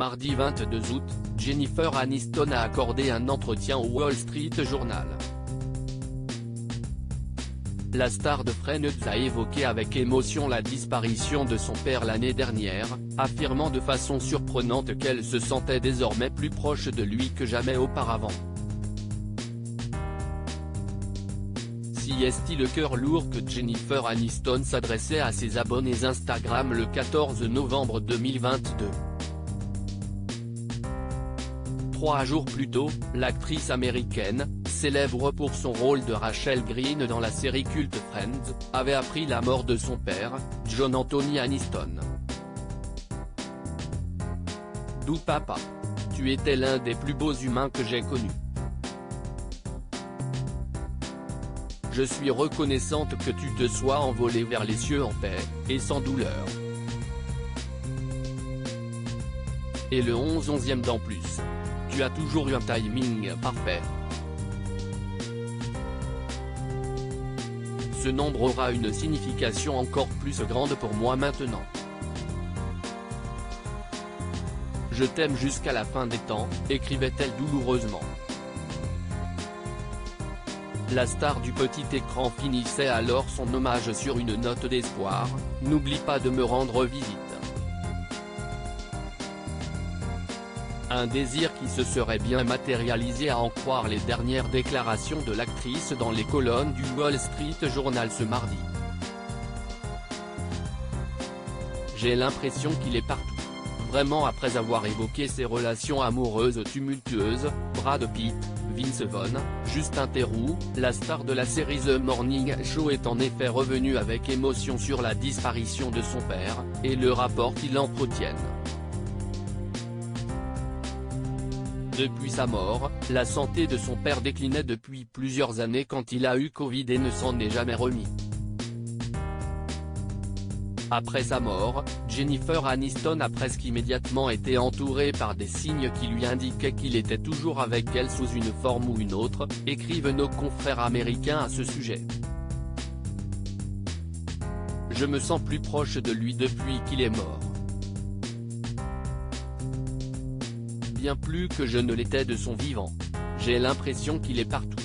Mardi 22 août, Jennifer Aniston a accordé un entretien au Wall Street Journal. La star de Friends a évoqué avec émotion la disparition de son père l'année dernière, affirmant de façon surprenante qu'elle se sentait désormais plus proche de lui que jamais auparavant. Si est-il le cœur lourd que Jennifer Aniston s'adressait à ses abonnés Instagram le 14 novembre 2022. 3 jours plus tôt, l'actrice américaine, célèbre pour son rôle de Rachel Green dans la série culte Friends, avait appris la mort de son père, John Anthony Aniston. D'où papa. Tu étais l'un des plus beaux humains que j'ai connus. Je suis reconnaissante que tu te sois envolé vers les cieux en paix, et sans douleur. Et le 11e d'en plus. Tu as toujours eu un timing parfait. Ce nombre aura une signification encore plus grande pour moi maintenant. Je t'aime jusqu'à la fin des temps, écrivait-elle douloureusement. La star du petit écran finissait alors son hommage sur une note d'espoir, « N'oublie pas de me rendre visite ». Un désir qui se serait bien matérialisé à en croire les dernières déclarations de l'actrice dans les colonnes du Wall Street Journal ce mardi. J'ai l'impression qu'il est partout. Vraiment, après avoir évoqué ses relations amoureuses tumultueuses, Brad Pitt, Vince Vaughn, Justin Theroux, la star de la série The Morning Show est en effet revenue avec émotion sur la disparition de son père, et le rapport qu'ils entretiennent. Depuis sa mort, la santé de son père déclinait depuis plusieurs années quand il a eu Covid et ne s'en est jamais remis. Après sa mort, Jennifer Aniston a presque immédiatement été entourée par des signes qui lui indiquaient qu'il était toujours avec elle sous une forme ou une autre, écrivent nos confrères américains à ce sujet. Je me sens plus proche de lui depuis qu'il est mort. Bien plus que je ne l'étais de son vivant. J'ai l'impression qu'il est partout.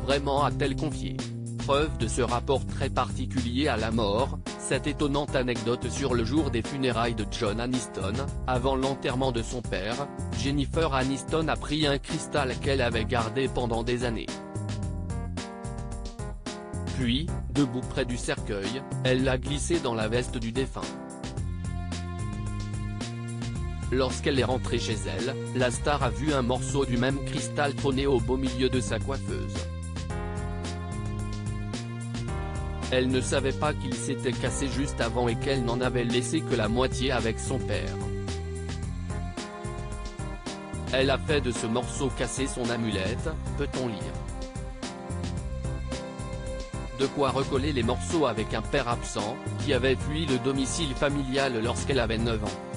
Vraiment, a-t-elle confié. Preuve de ce rapport très particulier à la mort, cette étonnante anecdote sur le jour des funérailles de John Aniston, avant l'enterrement de son père, Jennifer Aniston a pris un cristal qu'elle avait gardé pendant des années. Puis, debout près du cercueil, elle l'a glissé dans la veste du défunt. Lorsqu'elle est rentrée chez elle, la star a vu un morceau du même cristal trôner au beau milieu de sa coiffeuse. Elle ne savait pas qu'il s'était cassé juste avant et qu'elle n'en avait laissé que la moitié avec son père. Elle a fait de ce morceau cassé son amulette, peut-on lire. De quoi recoller les morceaux avec un père absent, qui avait fui le domicile familial lorsqu'elle avait 9 ans.